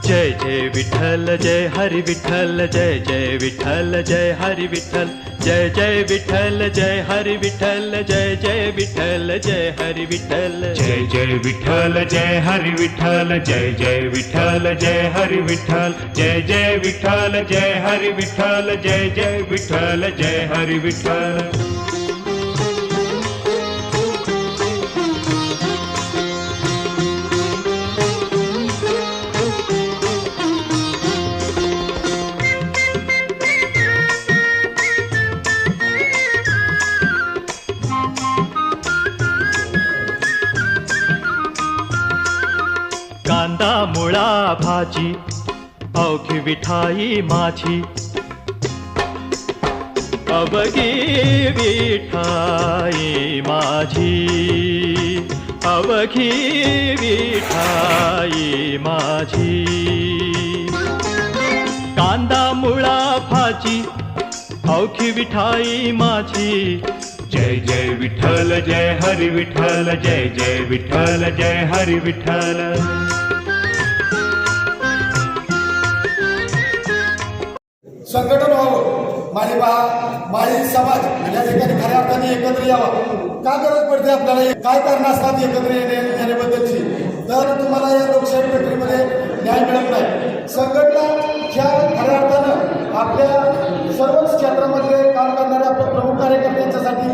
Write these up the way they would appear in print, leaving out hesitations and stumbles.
जय जय विठ्ठल जय हरि विठ्ठल जय जय विठ्ठल जय हरि विठ्ठल जय जय विठ्ठल जय हरि विठ्ठल जय जय विठ्ठल जय हरि विठ्ठल जय जय विठ्ठल जय हरि विठ्ठल जय जय विठ्ठल जय हरि विठ्ठल जय जय विठ्ठल जय हरि विठ्ठल जय जय विठ्ठल जय हरि विठ्ठल कांदा मुळा भाजी अवघी विठाई माझी अवघी विठाई माझी अवघी विठाई माझी कांदा मुळा भाजी अवघी विठाई माझी जय जय विठ्ठल जय हरि विठ्ठल जय जय विठ्ठल जय हरि विठ्ठल संघटन व्हावं, माळी समाज या ठिकाणी खऱ्या अर्थाने एकत्र यावा. का गरज पडते आपल्याला, काय कारण असतात एकत्र येण्याबद्दलची? तर तुम्हाला या लोकशाही प्रक्रियेमध्ये न्याय मिळत नाही. संघटना ज्या खऱ्या अर्थानं आपल्या सर्वच क्षेत्रामध्ये काम करणाऱ्या आपल्या प्रमुख कार्यकर्त्यांच्यासाठी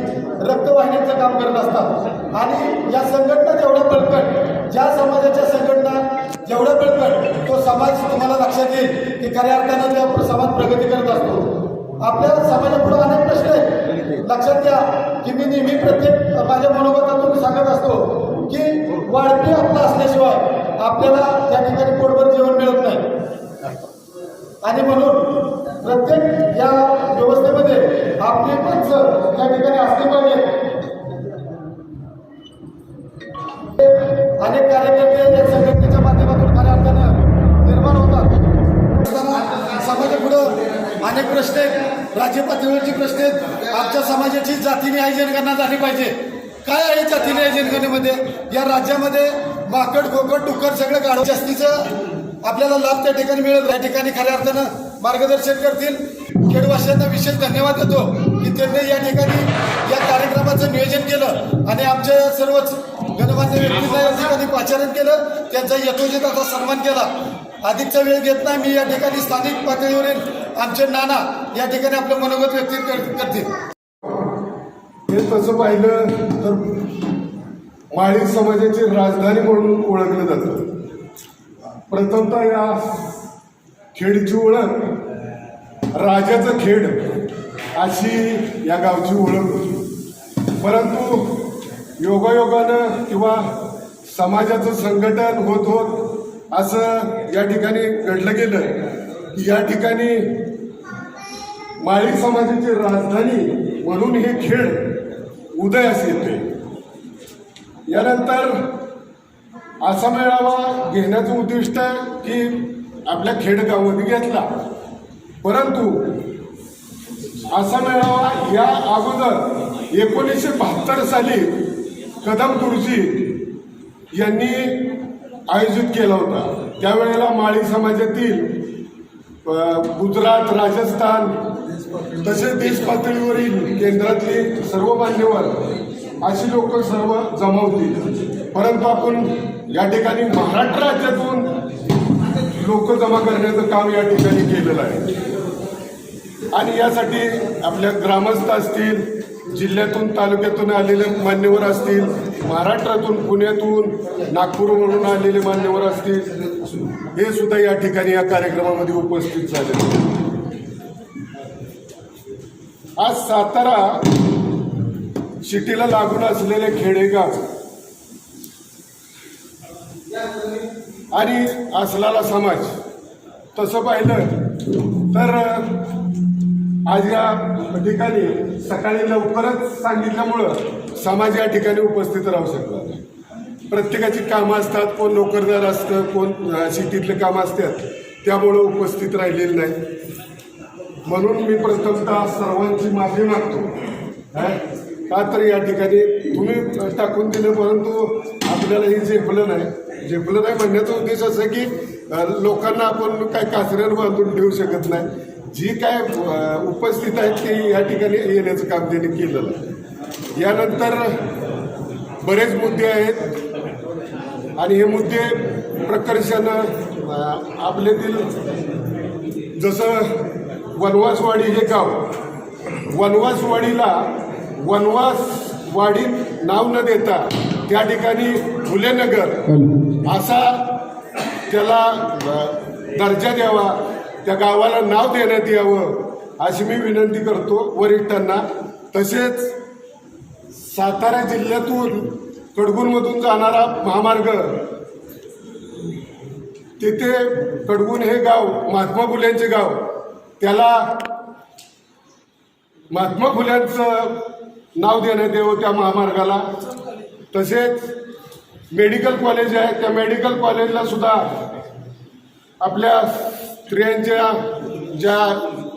रक्तवाहिनीचं काम करत असतात. आणि या संघटना जेवढ्या बळकट, ज्या समाजाच्या संघटना जेवढ्या बळकट, तो समाज तुम्हाला लक्षात येईल की खऱ्या अर्थानं त्या समाज प्रगती करत असतो. आपल्या समाजापुढे अनेक प्रश्न आहेत. लक्षात घ्या की मी नेहमी प्रत्येक माझ्या मनोगतातून सांगत असतो की वाढपी आपला असल्याशिवाय आपल्याला त्या ठिकाणी पोटभर जेवण मिळत नाही. आणि म्हणून प्रत्येक या व्यवस्थेमध्ये आपली माणसं त्या ठिकाणी असली पाहिजे. अनेक कार्यकर्ते या संघटनेच्या माध्यमातून खऱ्या अर्थानं निर्माण होतात. समाजापुढं अनेक प्रश्न आहेत, राज्य पातळीवरचे प्रश्न आहेत. आमच्या समाजाची जातीनिहाय जनगणना झाली पाहिजे. काय आहे जातीनिहाय जनगणनेमध्ये? या राज्यामध्ये माकड खोकड डुक्कर सगळं गाढव जास्तीचं आपल्याला लाभ त्या ठिकाणी मिळेल. त्या ठिकाणी खऱ्या अर्थानं मार्गदर्शन करतील. खेडवासियांना विशेष धन्यवाद देतो की त्यांनी या ठिकाणी या कार्यक्रमाचं नियोजन केलं आणि आमच्या सर्वच गणमान्य व्यक्तींना या ठिकाणी पाचारण केलं. त्यांचा यथोचित असा सन्मान केला. अधिकचा वेळ घेत नाही. मी या ठिकाणी स्थानिक पातळीवरील आमचे नाना या ठिकाणी आपलं मनोगत व्यक्त करतील. हे तसं पाहिलं तर माळी समाजाची राजधानी म्हणून ओळखलं जातं. प्रथमतः या खेडची ओळख राजाचं खेड अशी या गावची ओळख होती. परंतु योगायोगानं किंवा समाजाचं संघटन होत होत असं या ठिकाणी घडलं गेलं की या ठिकाणी माळी समाजाची राजधानी म्हणून हे खेड उदयास येते. यानंतर असा मेळावा घेण्याचं उद्दिष्ट की आपल्या खेडगावामध्ये घेतला. परंतु असा मेळावा या अगोदर 1972 साली कदम गुरुजी यांनी आयोजित केला होता. त्यावेळेला माळी समाजातील गुजरात, राजस्थान तसेच देश पातळीवरील केंद्रातले सर्व मान्यवर अशी लोक सर्व जमा होती. परंतु आपण या ठिकाणी महाराष्ट्र राज्यातून लोक जमा करण्याचं काम या ठिकाणी केलेलं आहे. आणि यासाठी आपल्या ग्रामस्थ असतील, जिल्ह्यातून तालुक्यातून आलेले मान्यवर असतील, महाराष्ट्रातून पुण्यातून नागपूरवरून आलेले मान्यवर असतील, हे सुद्धा या ठिकाणी या कार्यक्रमामध्ये उपस्थित झाले. आज सातारा सिटीला लागून असलेले खेडेगाव आणि असलेला समाज तसं पाहिलं तर आज या ठिकाणी सकाळी लवकरच सांगितल्यामुळं समाज या ठिकाणी उपस्थित राहू शकला. प्रत्येकाची कामं असतात, कोण नोकरदार असतं, कोण सिटीतले कामं असतात, त्यामुळं उपस्थित राहिलेले नाही. म्हणून मी प्रथमतः सर्वांची माफी मागतो. का तर या ठिकाणी तुम्ही टाकून दिलं परंतु आपल्याला हे झेपलं नाही म्हणण्याचा उद्देश असा की लोकांना आपण काय कासऱ्यावर बांधून ठेवू शकत नाही. जी काय उपस्थित आहेत ते या ठिकाणी येण्याचं काम त्यांनी केलेलं आहे. यानंतर बरेच मुद्दे आहेत आणि हे मुद्दे प्रकर्षानं आपल्यातील जसं वनवासवाडी हे गाव, वनवासवाडीला वनवासवाडीत नाव न देता त्या ठिकाणी फुलेनगर असा त्याला दर्जा द्यावा, त्या गावाला नाव देण्यात यावं अशी मी विनंती करतो वरिष्ठांना. तसेच सातारा जिल्ह्यातून कडगुणमधून जाणारा महामार्ग, तिथे कडगुण हे गाव महात्मा फुल्यांचे गाव, त्याला महात्मा फुल्यांचं नाव देण्यात यावं त्या महामार्गाला. तसेच मेडिकल कॉलेज आहे, त्या मेडिकल कॉलेजला सुद्धा आपल्या स्त्रियांच्या ज्या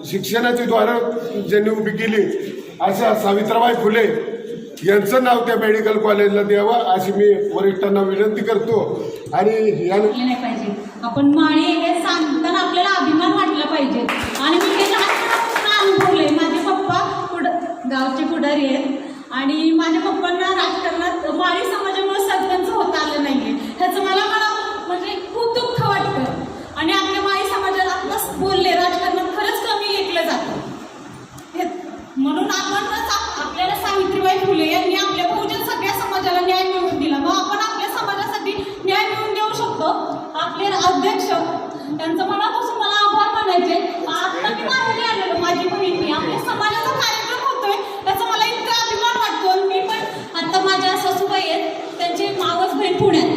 शिक्षणाची द्वारं ज्यांनी उभी केली अशा सावित्रीबाई फुले यांचं नाव त्या मेडिकल कॉलेजला द्यावं अशी मी वरिष्ठांना विनंती करतो. आणि नाही पाहिजे, आपण माळी हे सांगताना आपल्याला अभिमान वाटला पाहिजे. आणि मी हे लहानपणापासून अनुभवलंय. माझे पप्पा गावचे पुढारी आहेत आणि माझ्या पप्पांना राजकारणात माळी समाजामुळे सरपंच होता आलं नाहीये, ह्याचं मला म्हणजे खूप दुःख वाटतं. आणि आपल्या माळी समाजाला आपण बोलले राजकारणात खरंच कमी लेखलं जातं. म्हणून आपल्याला सावित्रीबाई फुले यांनी आपल्या बहुजन सगळ्या समाजाला न्याय मिळवून दिला. मग आपण आपल्या समाजासाठी न्याय मिळवून देऊ शकतो. आपले अध्यक्ष त्यांचं मनापासून मला आभार मानायचे. आता मी माहेरी आलेलो, माझी बहिणी आपल्या समाजाचा कार्यक्रम होतोय त्याचा मला इतका अभिमान वाटतो. मी पण आता माझ्या सासूबाई आहेत, त्यांची मावस बहीण पुण्यात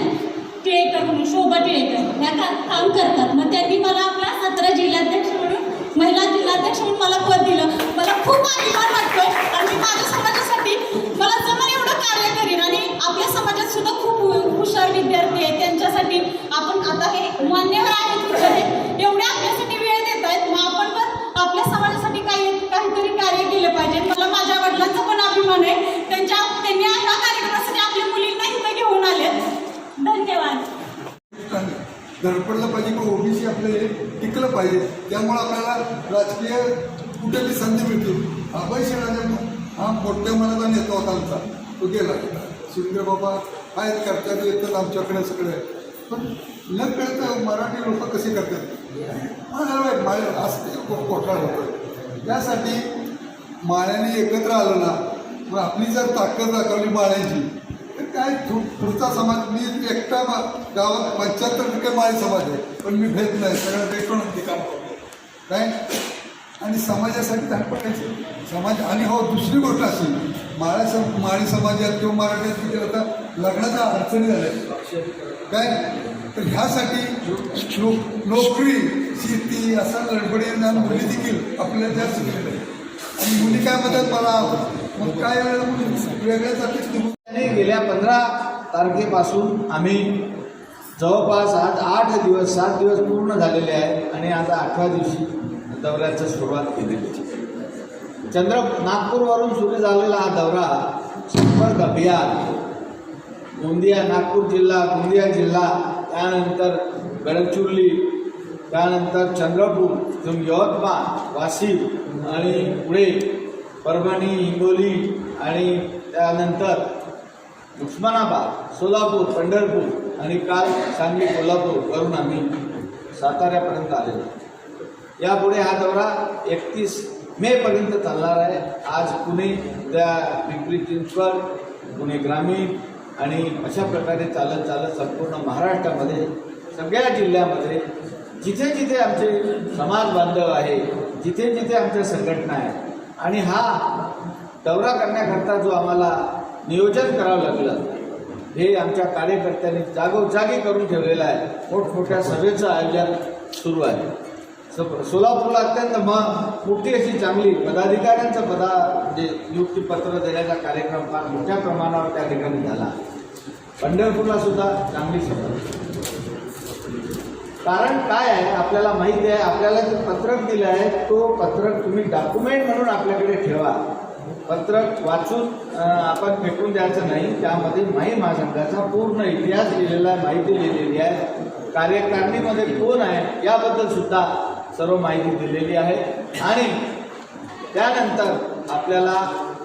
टिळेकर म्हणून शोभा टिळेकर ह्या काम करतात. मग त्यांनी मला आपल्या सातारा जिल्हाध्यक्ष म्हणून, महिला जिल्हाध्यक्ष म्हणून मला पद दिलं. मला खूप अभिमान वाटतोय आणि मी माझ्या समाजासाठी मला जमेल एवढं कार्य करीन. आणि आपल्या समाजात सुद्धा खूप हुशार विद्यार्थी आहेत, त्यांच्यासाठी आपण आता हे मान्यवर आहेत एवढे आपल्यासाठी वेळ देत आहेत. मग आपण पण आपल्या समाजासाठी काहीतरी कार्य केलं पाहिजे. मला माझ्या वडिलांचा पण अभिमान आहे, त्यांनी ह्या कार्यक्रमासाठी आपल्या मुलींना इथं घेऊन आले. धन्यवाद. धडपडलं पाहिजे किंवा ओबीसी आपलं हे टिकलं पाहिजे. त्यामुळे आपल्याला राजकीय कुठेही संधी मिळते. अभय शिवराज हा मोठ्या मनाचा नेता होता आमचा, तो गेला. शिंदे बाबा आहेत, करतात, येतात आमच्याकडे सगळे. पण न कळतं मराठी लोक कसे करतात असं घोटाळा होतो. त्यासाठी माळ्याने एकत्र आलं ना, मग आपली जर ताकद दाखवली माळ्यांची तर काय पुढचा समाज. मी एकटा गावात 75% माळी समाज आहे, पण मी भेट नाही, सगळं भेटून काम करतो काय. आणि समाजासाठी धडपडायचे समाज. आणि हो दुसरी गोष्ट असेल माळी समाजात किंवा मराठ्यात किती आता लग्नाच्या अडचणी झाल्या काय, तर ह्यासाठी नोकरी शेती असा लडबडीनं मुली देखील आपल्याला त्या शिकलेल्या आहे. आणि मुली काय म्हणतात मला मग काय वेगळ्या जातीत. गेल्या 15 तारखेपासून आम्ही जवळपास आज 7 दिवस पूर्ण झालेले आहेत आणि आता 8व्या दिवशी दौऱ्याची सुरुवात केलेली. नागपूरवरून सुरू झालेला हा दौरा संपर्क अभियान गोंदिया, नागपूर जिल्हा, गोंदिया जिल्हा, त्यानंतर गडचिरोली, त्यानंतर चंद्रपूर, यवतमाळ, वाशिम आणि पुढे परभणी, हिंगोली आणि त्यानंतर उस्मानाबाद, सोलापूर, पंढरपूर आणि काल सांगली, कोल्हापूर करून आम्ही साताऱ्यापर्यंत आलेलो. यापुढे हा दौरा 31 मेपर्यंत चालणार आहे. आज पुणे, त्या पिंपरी चिंचवड, पुणे ग्रामीण आणि अशा प्रकारे चालत संपूर्ण महाराष्ट्रामध्ये सगळ्या जिल्ह्यामध्ये जिथे जिथे आमचे समाज बांधव आहे, जिथे जिथे आमच्या संघटना आहे. आणि हा दौरा करण्याकरता जो आम्हाला नियोजन करावं लागलं हे आमच्या कार्यकर्त्यांनी जागोजागी करून ठेवलेलं आहे. मोठमोठ्या सभेचं आयोजन सुरू आहे. सोलापूरला अत्यंत मोठी अशी चांगली पदाधिकाऱ्यांचं नियुक्तीपत्र देण्याचा कार्यक्रम फार मोठ्या प्रमाणावर त्या ठिकाणी झाला. पंढरपूरला सुद्धा चांगली सभा. कारण काय आहे आपल्याला माहिती आहे, आपल्याला जे पत्रक दिलं आहे तो पत्रक तुम्ही डॉक्युमेंट म्हणून आपल्याकडे ठेवा. पत्रक वाचून आपण फेकून द्यायचं नाही. त्यामध्ये माई महासंघाचा पूर्ण इतिहास लिहिलेला आहे, माहिती लिहिलेली आहे. कार्यकारिणीमध्ये कोण आहे याबद्दल सुद्धा सर्व माहिती दिलेली आहे. आणि त्यानंतर आपल्याला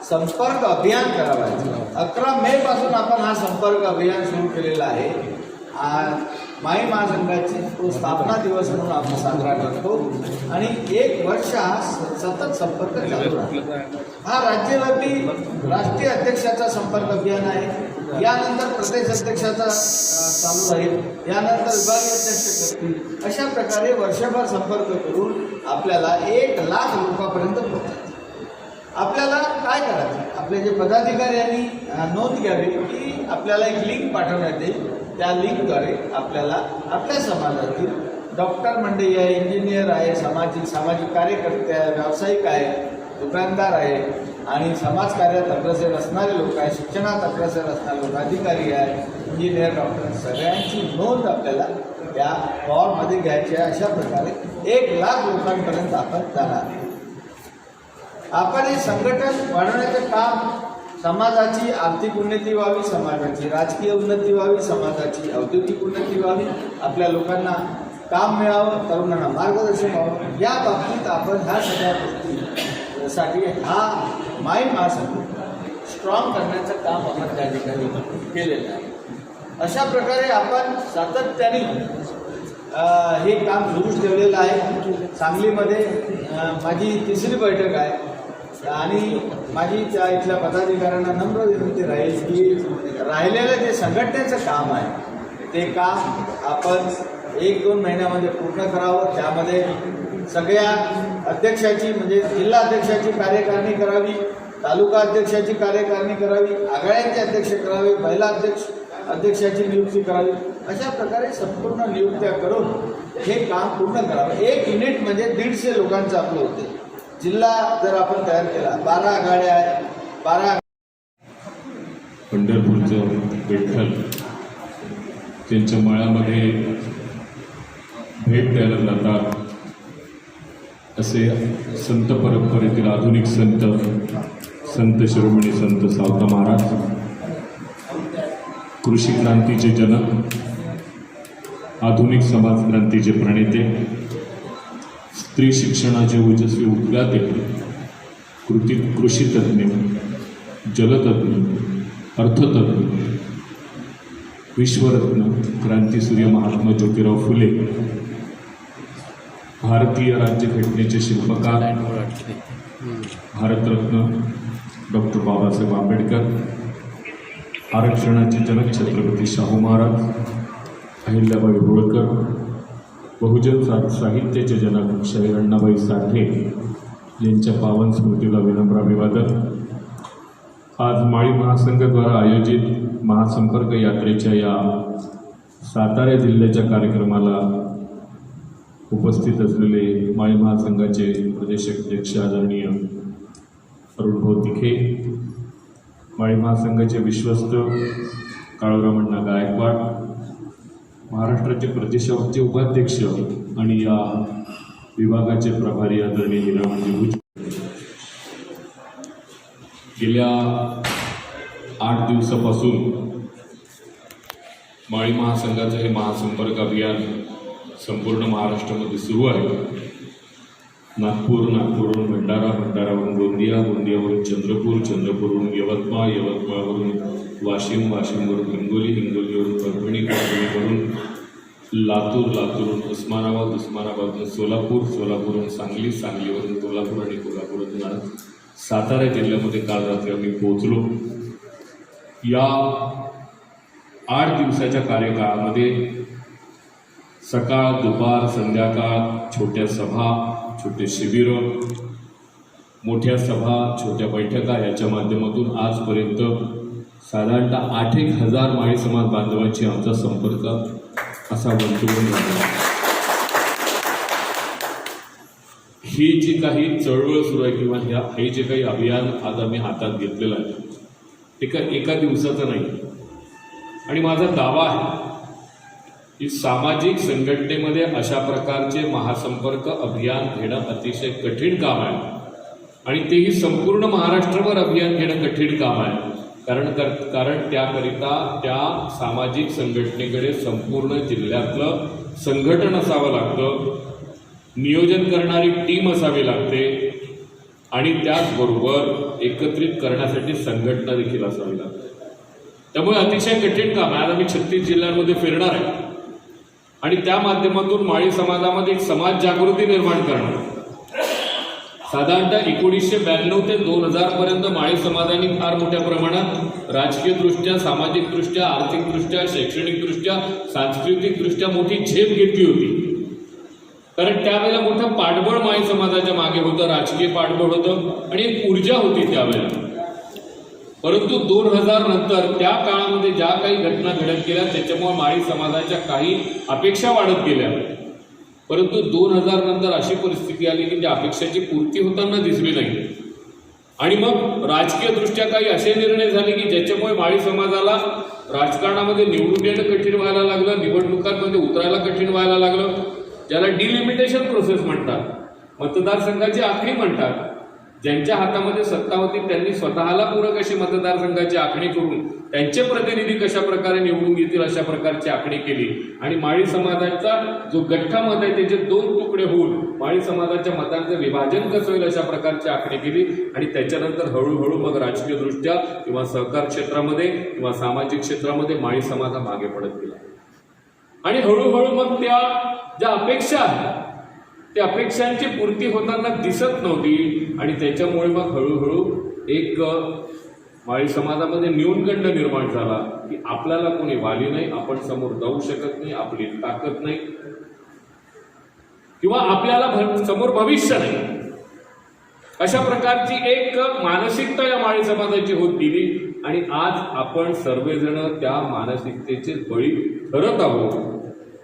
संपर्क अभियान करावं आहे. 11 मे पासून आपण हा संपर्क अभियान सुरू केलेला आहे. माई महासंघाची तो स्थापना दिवस म्हणून आपण साजरा करतो आणि 1 वर्ष हा सतत संपर्क चालू राहतो. हा राज्यव्यापी राष्ट्रीय अध्यक्षाचा संपर्क अभियान आहे. यानंतर प्रदेश अध्यक्षाचा चालू राहील. यानंतर विभागीय अध्यक्ष करतील. अशा प्रकारे वर्षभर संपर्क करून आपल्याला 1 लाख लोकांपर्यंत पोहोचायचं. आपल्याला काय करायचं, आपले जे पदाधिकाऱ्यांनी नोंद घ्यावी की आपल्याला एक लिंक पाठवण्यात येईल. त्या लिंकद्वारे आपल्याला आपल्या समाजातील डॉक्टर मंडळी आहे, इंजिनियर आहे, सामाजिक कार्यकर्ते आहे, व्यावसायिक आहे, दुकानदार आहे आणि समाजकार्यात अग्रसर असणारे लोक आहे, शिक्षणात अग्रसर असणारे लोक, अधिकारी आहे, इंजिनियर, डॉक्टर, सगळ्यांची नोंद आपल्याला त्या फॉर्ममध्ये घ्यायची आहे. अशा प्रकारे 1 लाख लोकांपर्यंत आपण जाणार आहे. आपण हे संघटन वाढवण्याचं काम, समाजाची आर्थिक उन्नती व्हावी, समाजाची राजकीय उन्नती व्हावी, समाजाची औद्योगिक उन्नती व्हावी, आपल्या लोकांना काम मिळावं, तरुणांना मार्गदर्शन व्हावं, या बाबतीत आपण ह्या सगळ्या गोष्टीसाठी हा माई महासंघ स्ट्रॉंग करण्याचं काम आपण त्या ठिकाणी केलेलं आहे. अशा प्रकारे आपण सातत्याने हे काम सुरूच ठेवलेलं आहे. सांगलीमध्ये माझी 3री बैठक आहे आणि माझी त्या इथल्या पदाधिकाऱ्यांना नम्र विनंती राहील की राहिलेलं जे संघटनेचं काम आहे ते काम आपण 1-2 महिन्यामध्ये पूर्ण करावं. त्यामध्ये सगळ्या अध्यक्षाची म्हणजे जिल्हा अध्यक्षाची कार्यकारिणी करावी, तालुका अध्यक्षाची कार्यकारिणी करावी, आघाड्यांचे अध्यक्ष करावे, महिला अध्यक्षाची नियुक्ती करावी. अशा प्रकारे संपूर्ण नियुक्त्या करून हे काम पूर्ण करावं. 1 युनिट म्हणजे 150 लोकांचं आपलं होते. जिल्हा जर आपण तयार केला, 12 आघाड्या आहेत, 12 पंढरपूरचं विठ्ठल त्यांच्या मळ्यामध्ये भेट द्यायला जातात असे संत परंपरेतील आधुनिक संत शिरोमणी संत सावता महाराज, कृषी क्रांतीचे जनक, आधुनिक समाज क्रांतीचे प्रणेते, स्त्री शिक्षणाचे ओजस्वी उद्गाते, कृषीतज्ञ, जलतज्ञ, अर्थतज्ञ, विश्वरत्न, क्रांतीसूर्य महात्मा ज्योतिराव फुले, भारतीय राज्यघटनेचे शिल्पकार, भारतरत्न डॉक्टर बाबासाहेब आंबेडकर, आरक्षणाचे जनक छत्रपती शाहू महाराज, अहिल्याबाई होळकर, बहुजन साहित्याचे जनक शाहीर अण्णाभाई साठे यांच्या पावन स्मृतीला विनम्र अभिवादन. आज माळी महासंघाद्वारा आयोजित महासंपर्क यात्रेच्या या सातारा जिल्ह्याच्या कार्यक्रमाला उपस्थित असलेले माळी महासंघाचे प्रदेश अध्यक्ष आदरणीय अरुणभाऊ तिखे, माळी महासंघाचे विश्वस्त काळूरामण्णा गायकवाड, महाराष्ट्राचे प्रदेशाचे उपाध्यक्ष आणि या विभागाचे प्रभारी आदरणीय हिरामणजी भुज, गेल्या 8 दिवसापासून माळी महासंघाचं हे महासंपर्क अभियान संपूर्ण महाराष्ट्रामध्ये सुरू आहे. नागपूरवरून भंडारा, भंडारावरून गोंदियावरून चंद्रपूर, चंद्रपूरवरून यवतमाळ, यवतमाळवरून वाशिम, वाशिमवरून हिंगोलीवरून परभणी, परभणीवरून लातूर, लातूरवरून उस्मानाबाद, उस्मानाबादवरून सोलापूर, सोलापूरवरून सांगली, सांगलीवरून कोल्हापूर आणि कोल्हापूरवरून सातारा जिल्ह्यामध्ये काल रात्री आम्ही पोहोचलो. या 8 दिवसाच्या कार्यकाळामध्ये सकाळ, दुपार, संध्याकाळ, छोट्या सभा, छोटे शिबिरं, मोठ्या सभा, छोट्या बैठका याच्या माध्यमातून आजपर्यंत साधारणतः 8,000 माळी समाज बांधवांची आमचा संपर्क असा वंतवून झाला. ही जी काही चळवळ सुरू आहे किंवा हे जे काही अभियान आज आम्ही हातात घेतलेलं आहे एका दिवसाचं नाही. आणि माझा दावा आहे की सामाजिक संघटनेमध्ये अशा प्रकारचे महासंपर्क अभियान घेणं अतिशय कठीण काम आहे आणि तेही संपूर्ण महाराष्ट्रभर अभियान घेणं कठीण काम आहे. कारण त्याकरिता त्या सामाजिक संघटनेकडे संपूर्ण जिल्ह्यातलं संघटन असावं लागतं, नियोजन करणारी टीम असावी लागते आणि त्याचबरोबर एकत्रित करण्यासाठी संघटना देखील असावी लागते. त्यामुळे अतिशय कठीण काम आहे. आज आम्ही 36 जिल्ह्यांमध्ये फिरणार आहे आणि त्या माध्यमातून माळी समाजामध्ये एक समाज जागृती निर्माण करणार. साधारणतः 1992 ते 2000 पर्यंत माळी समाजाने फार मोठ्या प्रमाणात राजकीयदृष्ट्या, सामाजिकदृष्ट्या, आर्थिकदृष्ट्या, शैक्षणिकदृष्ट्या, सांस्कृतिकदृष्ट्या मोठी झेप घेतली होती. कारण त्यावेळेला मोठं पाठबळ माळी समाजाच्या मागे होतं, राजकीय पाठबळ होतं आणि एक ऊर्जा होती त्यावेळेला. परंतु 2000 नंतर त्या काळामध्ये ज्या काही घटना घडत गेल्या त्याच्यामुळे माळी समाजाच्या काही अपेक्षा वाढत गेल्या. परंतु 2000 नंतर अशी परिस्थिती आली की त्या अपेक्षाची पूर्ती होताना दिसली नाही आणि मग राजकीय दृष्ट्या काही असे निर्णय झाले की ज्याच्यामुळे माळी समाजाला राजकारणामध्ये निवडून येणं कठीण व्हायला लागलं, निवडणुकांमध्ये उतरायला कठीण व्हायला लागलं, ज्याला डिलिमिटेशन प्रोसेस म्हणतात, मतदारसंघाची आखणी म्हणतात. ज्यांच्या हातामध्ये सत्ता होती त्यांनी स्वतःला पूरक अशी मतदारसंघाची आखणी करून त्यांचे प्रतिनिधी कशा प्रकारे निवडून येतील अशा प्रकारची आखणी केली आणि माळी समाजाचा जो गठ्ठा मत आहे त्याचे 2 तुकडे होऊन माळी समाजाच्या मतांचं विभाजन कसं होईल अशा प्रकारची आखणी केली आणि त्याच्यानंतर हळूहळू मग राजकीय दृष्ट्या किंवा सहकार क्षेत्रामध्ये किंवा सामाजिक क्षेत्रामध्ये माळी समाज मागे पडत गेला आणि हळूहळू मग त्या ज्या अपेक्षा आहेत त्या अपेक्षांची पूर्ती होताना दिसत नव्हती आणि त्याच्यामुळे मग हळूहळू एक माळी समाजामध्ये न्यूनगंड निर्माण झाला की आपल्याला कोणी वाली नाही, आपण समोर जाऊ शकत नाही, आपली ताकद नाही किंवा आपल्याला समोर भविष्य नाही, अशा प्रकारची एक मानसिकता या माळी समाजाची होत गेली आणि आज आपण सर्वजण त्या मानसिकतेचे बळी ठरत आहोत.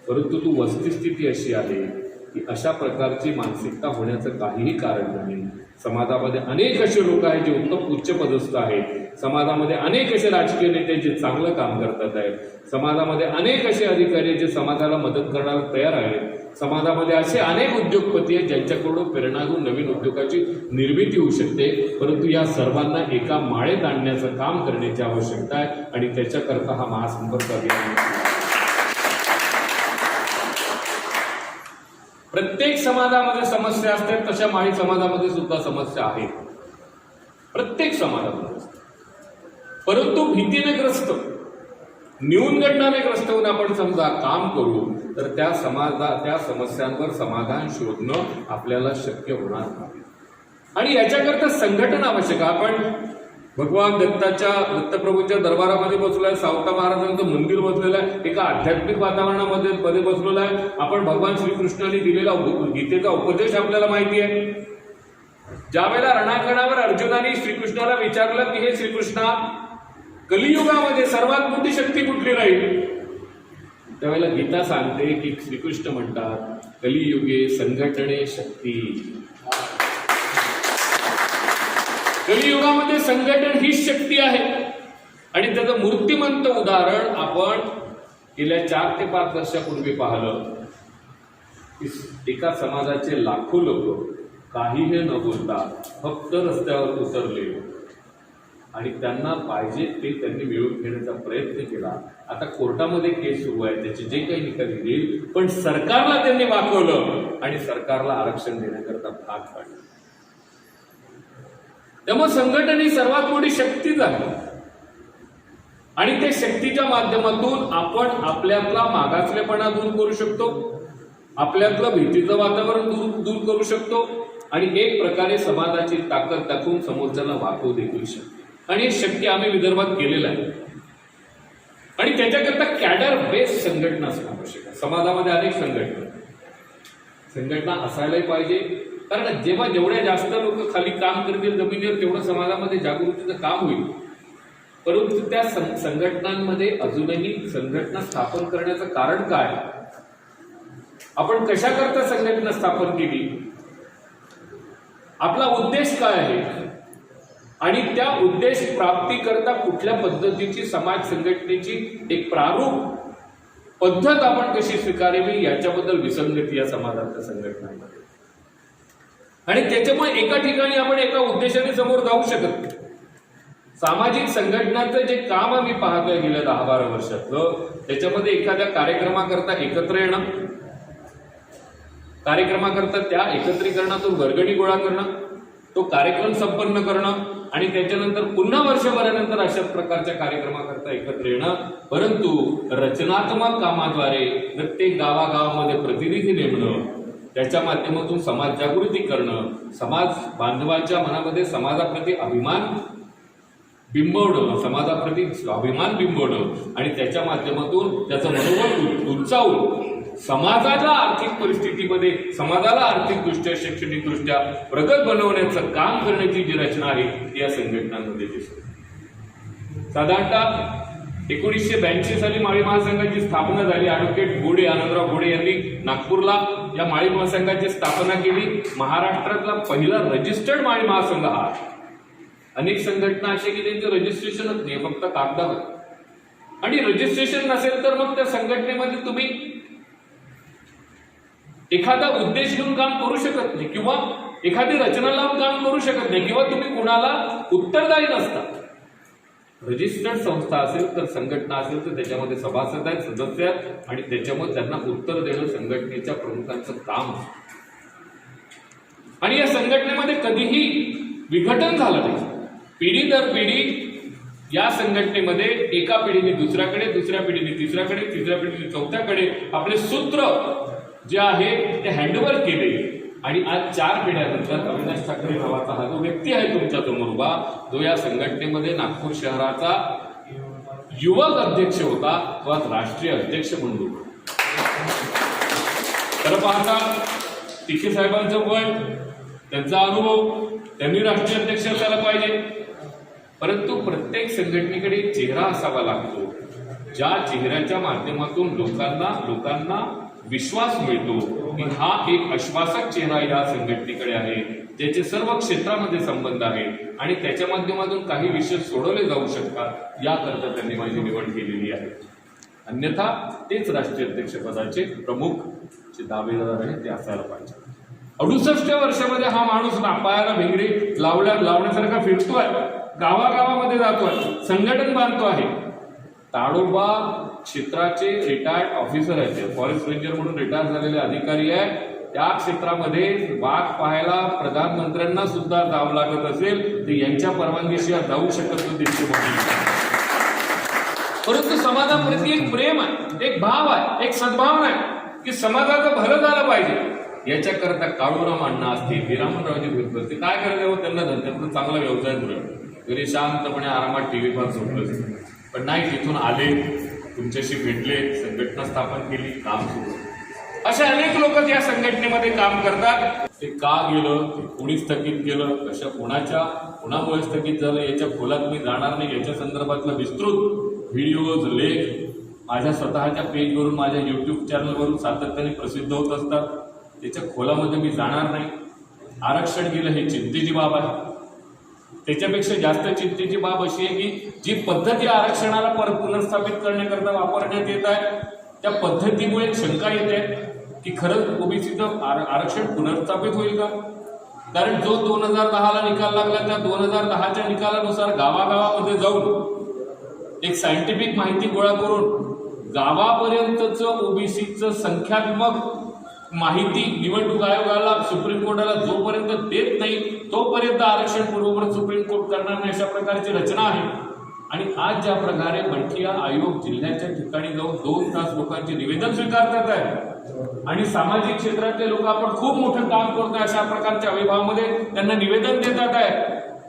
परंतु तू वस्तुस्थिती अशी आहे की अशा प्रकारची मानसिकता होण्याचं काहीही कारण नाही. समाजामध्ये अनेक असे लोक आहेत जे उत्तम उच्चपदस्थ आहेत, समाजामध्ये अनेक असे राजकीय नेते जे चांगलं काम करतात आहेत, समाजामध्ये अनेक असे अधिकारी जे समाजाला मदत करण्याला तयार आहेत, समाजामध्ये असे अनेक उद्योगपती आहेत ज्यांच्याकडून प्रेरणा घेऊन नवीन उद्योगाची निर्मिती होऊ शकते. परंतु या सर्वांना एका माळेत आणण्याचं काम करण्याची आवश्यकता आहे आणि त्याच्याकरता हा महासंपर्क अभियान. प्रत्येक समाजामध्ये समस्या असतात, तशा माळी समाजामध्ये सुद्धा समस्या आहेत, प्रत्येक समाजामध्ये. परंतु भीतीने ग्रस्त, न्यूनगंडाने ग्रस्त होऊन आपण समजा काम करू तर त्या समस्यांवर समाधान शोधणं आपल्याला शक्य होणार नाही आणि याच्याकरता संघटन आवश्यक. आपण भगवान दत्तप्रभूंच्या दरबारामध्ये बसलोय, सावता महाराजांचं मंदिर बसलेलं आहे, एका आध्यात्मिक वातावरणामध्ये बसलेलं आहे. आपण भगवान श्रीकृष्णाने दिलेला गीतेचा उपदेश आपल्याला माहिती आहे. ज्या वेळेला रणांगणावर अर्जुनाने श्रीकृष्णाला विचारलं की हे श्रीकृष्णा, कलियुगामध्ये सर्वात मोठी शक्ती कुठली राहील, त्यावेळेला गीता सांगते की श्रीकृष्ण म्हणतात कलियुगे संघटने शक्ती. कलियुगामध्ये संघटन हीच शक्ती आहे आणि त्याचं मूर्तिमंत उदाहरण आपण गेल्या 4 ते 5 वर्षापूर्वी पाहिलं की एका समाजाचे लाखो लोक काहीही न बोलता फक्त रस्त्यावर उतरले आणि त्यांना पाहिजे ते त्यांनी मिळवून घेण्याचा प्रयत्न केला. आता कोर्टामध्ये केस सुरू आहे, त्याचे जे काही निकाल येईल, पण सरकारला त्यांनी वाकवलं आणि सरकारला आरक्षण देण्याकरता भाग पाडलं. त्यामुळे संघटन ही सर्वात मोठी शक्तीच आहे आणि त्या शक्तीच्या माध्यमातून आपण आपल्यातला मागासलेपणा दूर करू शकतो, आपल्यातलं भीतीचं वातावरण दूर करू शकतो आणि एक प्रकारे समाजाची ताकद दाखवून समोरच्याला वाकवू देखील शकतो. आणि हे शक्य आम्ही विदर्भात केलेलं आहे आणि त्याच्याकरता कॅडर बेस्ड संघटना असणं आवश्यक आहे. समाजामध्ये अनेक संघटना असायलाही पाहिजे, कारण जेवढ्या जास्त लोक खाली काम करतील जमिनीवर तेवढं समाजामध्ये जागृतीचं काम होईल. परंतु त्या संघटनांमध्ये अजूनही संघटना स्थापन करण्याचं कारण काय, आपण कशा करता संघटना स्थापन केली, आपला उद्देश काय आहे आणि त्या उद्देश प्राप्ती करता कुठल्या पद्धतीची समाज संघटनेची एक प्रारूप पद्धत आपण कशी स्वीकारावी याच्याबद्दल विसंगती या समाजाच्या संघटनांमध्ये. आणि त्याच्यामुळे एका ठिकाणी आपण एका उद्देशाने समोर जाऊ शकत नाही. सामाजिक संघटनाचं जे काम आम्ही पाहतोय गेल्या 10-12 वर्षातलं, त्याच्यामध्ये एखाद्या कार्यक्रमाकरता एकत्र येणं, कार्यक्रमाकरता त्या एकत्रीकरणातून वर्गणी गोळा करणं, तो कार्यक्रम संपन्न करणं आणि त्याच्यानंतर पुन्हा वर्षभरानंतर अशाच प्रकारच्या कार्यक्रमाकरता एकत्र येणं. परंतु रचनात्मक कामाद्वारे प्रत्येक गावागावामध्ये प्रतिनिधी नेमणं, त्याच्या माध्यमातून समाज जागृती करणं, समाज बांधवांच्या मनामध्ये समाजाप्रती अभिमान बिंबवणं, समाजाप्रती अभिमान बिंबवणं आणि त्याच्या माध्यमातून त्याचं मनोबल उंचावून समाजाच्या आर्थिक परिस्थितीमध्ये समाजाला आर्थिकदृष्ट्या शैक्षणिकदृष्ट्या प्रगत बनवण्याचं काम करण्याची जी रचना आहे ती या संघटनांमध्ये दिसते. साधारणतः 1982 साली माळी महासंघाची स्थापना झाली. ॲडव्होकेट गोडे, आनंदराव गोडे यांनी नागपूरला या माळी महासंघाची स्थापना केली. महाराष्ट्रातला पहिला रजिस्टर्ड माळी महासंघ हा. अनेक संघटना असे की त्यांचं रजिस्ट्रेशनच नाही, फक्त कागदावर. आणि रजिस्ट्रेशन नसेल तर मग त्या संघटनेमध्ये तुम्ही एखादा उद्देश घेऊन काम करू शकत नाही किंवा एखादी रचना लावून काम करू शकत नाही किंवा तुम्ही कुणाला उत्तरदायी नसता. रजिस्टर्ड संस्था असेल तर संघटना असेल तर त्याच्यामध्ये सभासद आहेत, सदस्य आहेत आणि त्याच्यामध्ये त्यांना उत्तर देणं संघटनेच्या प्रमुखांचं काम असतं. आणि या संघटनेमध्ये कधीही विघटन झालं नाही. पिढी दर पिढी या संघटनेमध्ये एका पिढीने दुसऱ्याकडे, दुसऱ्या पिढीने तिसऱ्याकडे, तिसऱ्या पिढीने चौथ्याकडे आपले सूत्र जे आहे ते हँडओव्हर केले. आणि आज 4 पिढ्यानंतर अविनाश ठाकरे नावाचा हा जो व्यक्ती आहे तुमच्या समोर उभा, जो या संघटनेमध्ये नागपूर शहराचा युवक अध्यक्ष होता, तो आज राष्ट्रीय अध्यक्ष म्हणून. खरं पाहता तिखे साहेबांचं वय, त्यांचा अनुभव, त्यांनी राष्ट्रीय अध्यक्ष असायला पाहिजे. परंतु प्रत्येक संघटनेकडे चेहरा असावा लागतो, ज्या चेहऱ्याच्या माध्यमातून लोकांना विश्वास मिळतो की हा एक आश्वासक चेहरा या संघटनेकडे आहे, ज्याचे सर्व क्षेत्रामध्ये संबंध आहे आणि त्याच्या माध्यमातून काही विषय सोडवले जाऊ शकतात. याकरता त्यांनी माझी निवड केलेली आहे. अन्यथा तेच राष्ट्रीय अध्यक्षपदाचे प्रमुख जे दावेदार आहेत ते असायला पाहिजे. 68 वर्षामध्ये हा माणूस पायाला भिंगरी लावण्यासारखा फिरतोय, गावागावामध्ये जातोय, संघटन बांधतो आहे. ताडोबा क्षेत्राचे रिटायर्ड ऑफिसर आहेत, फॉरेस्ट रेंजर म्हणून रिटायर झालेले अधिकारी आहेत. त्या क्षेत्रामध्ये वाघ पाहायला प्रधानमंत्र्यांना सुद्धा जावं लागत असेल तर यांच्या परवानगीशिवाय जाऊ शकत नव्हते. परंतु समाजाप्रती एक प्रेम आहे, एक भाव आहे, एक सद्भावना आहे की समाजाचं भलं झालं पाहिजे. याच्याकरता काळूराम अण्णा असतील, हिरामनरावजी भुजबळ असतील, काय करायचं त्यांना त्यांचा चांगला व्यवसाय घरी शांतपणे आरामात टीव्ही पाहत झोपलं. पण नाही, तिथून आले, तुमच्याशी भेटले, संघटना स्थापन केली, काम सुरू. असे अनेक लोक या संघटनेमध्ये काम करतात. ते का गेलं, ते कोणी स्थगित केलं, कोणामुळे स्थगित झालं याच्या खोलात मी जाणार नाही. याच्या संदर्भातलं विस्तृत व्हिडिओज, लेख माझ्या स्वतःच्या पेजवरून, माझ्या युट्यूब चॅनलवरून सातत्याने प्रसिद्ध होत असतात. त्याच्या खोलामध्ये मी जाणार नाही. आरक्षण गेलं हे चिंतेची बाब आहे. त्याच्यापेक्षा जास्त चिंतेची बाब अशी आहे की जी पद्धती आरक्षणाला परत पुनर्स्थापित करण्याकरता वापरण्यात येत आहे त्या पद्धतीमुळे शंका येते की खरंच ओबीसीचं आरक्षण पुनर्स्थापित होईल का. कारण जो 2010ला निकाल लागला त्या 2010च्या निकालानुसार गावागावामध्ये जाऊन एक सायंटिफिक माहिती गोळा करून गावापर्यंतचं ओबीसीचं संख्यात्मक माहिती निवडणूक आयोगाला, सुप्रीम कोर्टाला जोपर्यंत देत नाही तोपर्यंत आरक्षण पूर्ववत सुप्रीम कोर्ट करणार नाही, अशा प्रकारची रचना आहे. आणि आज ज्या प्रकारे बंठिया आयोग जिल्ह्याच्या ठिकाणी जाऊन 2 तास लोकांचे निवेदन स्वीकारतात आहे आणि सामाजिक क्षेत्रातले लोक आपण खूप मोठं काम करतोय अशा प्रकारच्या अविभावामध्ये त्यांना निवेदन देतात आहे.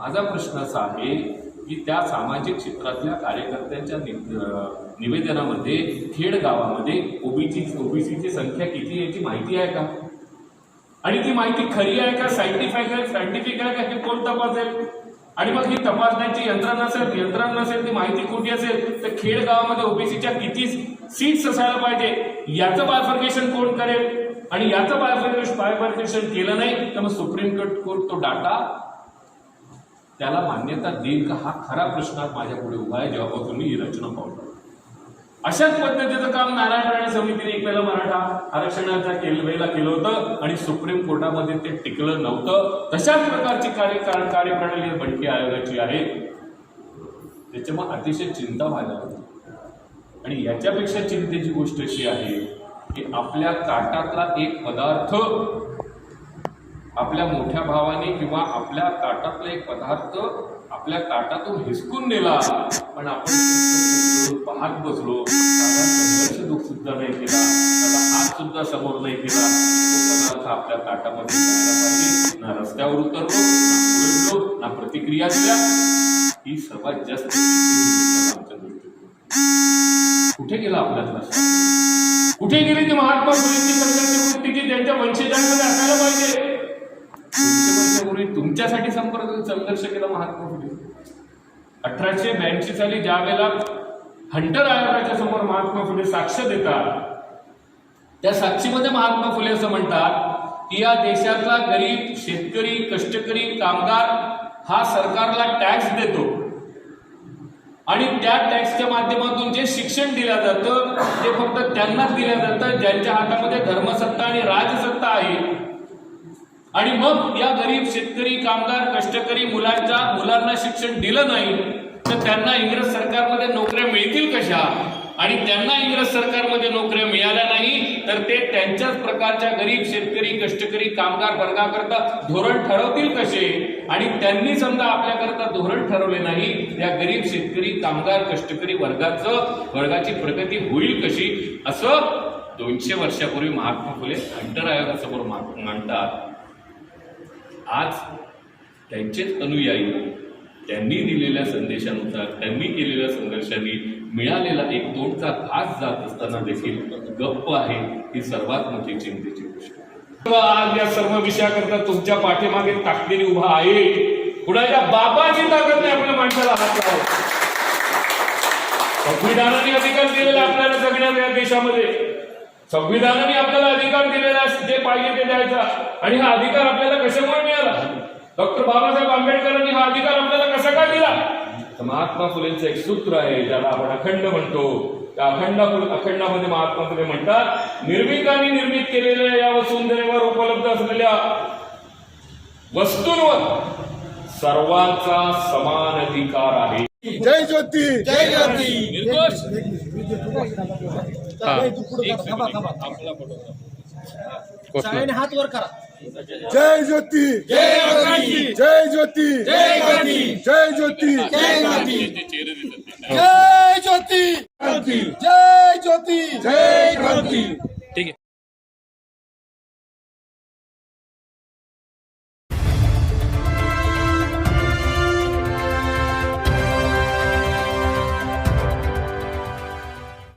माझा प्रश्न असा आहे की त्या सामाजिक क्षेत्रातल्या कार्यकर्त्यांच्या निवेदनामध्ये खेड गावामध्ये ओबीसीची संख्या किती याची माहिती आहे का, आणि ती माहिती खरी आहे का, सायंटिफिक आहे का, हे कोण तपासेल. आणि मग ही तपासण्याची यंत्रणा नसेल ती माहिती खोटी असेल तर खेड गावामध्ये ओबीसीच्या किती सीट्स असायला पाहिजे याचं बायफर्केशन कोण करेल. आणि याचं बायफर्केशन केलं नाही तर मग सुप्रीम कोर्ट तो डाटा त्याला मान्यता देईल का, हा खरा प्रश्न माझ्या पुढे उभा आहे जेव्हापासून मी ही रचना पाहतो. अशाच पद्धतीचं काम नारायण राणे समितीने एक वेळेला मराठा आरक्षणाच्या वेळेला केलं होतं आणि सुप्रीम कोर्टामध्ये ते टिकलं नव्हतं. तशाच प्रकारची कार्यप्रणाली बंठिया आयोगाची आहे. त्याच्यामुळे अतिशय चिंता व्हायला लागली. आणि याच्यापेक्षा चिंतेची गोष्ट अशी आहे की आपल्या ताटातला एक पदार्थ आपल्या मोठ्या भावाने किंवा आपल्या ताटातला एक पदार्थ आपल्या ताटातून हिसकून नेला, पण आपण पाहत बसलो, त्याला संघर्ष दुःख सुद्धा नाही केला, त्याला हात सुद्धा समोर नाही केला. तो पदार्थ आपल्या ताटामध्ये जायला पाहिजे. ना रस्त्यावर उतरलो, ना उलटलो, ना प्रतिक्रिया दिल्या. ही सर्वात जास्त आमच्या दृष्टीकोन. कुठे गेला आपल्यातला? कुठे गेली ती महात्मा फुलेंची संघर्ष वृत्ती की त्यांच्या वंशजांमध्ये असायला पाहिजे? 200 वर्षापूर्वी तुमच्यासाठी संघर्ष केला महात्मा फुले. 1882 साली ज्या वेळेला हंटर आयोगाच्या समोर महात्मा फुले साक्ष देतात, त्या साक्षीमध्ये महात्मा फुले असं म्हणतात की या देशातला गरीब शेतकरी, कष्टकरी, कामगार हा सरकारला टॅक्स देतो आणि त्या टॅक्सच्या माध्यमातून जे शिक्षण दिलं जातं ते फक्त त्यांनाच दिलं जातं ज्यांच्या हातामध्ये धर्मसत्ता आणि राजसत्ता आहे. आणि मग या गरीब शेतकरी, कामगार, कष्टकरी मुलांना शिक्षण दिलं नाही तर त्यांना इंग्रज सरकारमध्ये नोकऱ्या मिळतील कशा? आणि त्यांना इंग्रज सरकारमध्ये नोकऱ्या मिळाल्या नाही तर ते त्यांच्याच प्रकारच्या गरीब शेतकरी, कष्टकरी, कामगार वर्गाकरता धोरण ठरवतील कसे? आणि त्यांनी समजा आपल्याकरता धोरण ठरवले नाही, त्या गरीब शेतकरी, कामगार, कष्टकरी वर्गाची प्रगती होईल कशी? असं 200 वर्षापूर्वी महात्मा फुले हंटर आयोगासमोर मांडतात. आज त्यांचेच अनुयायी त्यांनी दिलेल्या संदेशानुसार, त्यांनी केलेल्या संघर्षांनी मिळालेला एक तोंडचा घास जात असताना देखील गप्प आहे. ही सर्वात मोठी चिंतेची गोष्ट. आज या सर्व विषयाकरता तुमच्या पाठीमागे ताकदीने उभा आहे. कुणाच्या बापाची ताकद नाही आपल्या माणसाला हात लावा. संविधानाने अधिकार दिलेला आपल्याला जगण्याचा या देशामध्ये. संविधानाने आपल्याला अधिकार दिलेला जे पाहिजे ते द्यायचा. आणि हा अधिकार आपल्याला कशामुळे मिळाला? डॉक्टर बाबासाहेब आंबेडकरांनी हा अधिकार आपल्याला कसा काय दिला? तर महात्मा फुलेंचं एक सूत्र आहे ज्याला आपण अखंड म्हणतो. त्या अखंडामध्ये महात्मा फुले म्हणतात, निर्मिकांनी निर्मित केलेल्या या वसुंधरेवर उपलब्ध असलेल्या वस्तूंवर सर्वांचा समान अधिकार आहे. जय ज्योती, जय ज्योती. निर्दोष हात वर करा. जय ज्योती, जय ज्योती, जय ज्योती, जय ज्योती, जय ज्योती, जय ज्योती, जय ज्योती, जय ज्योती, जय ज्योती.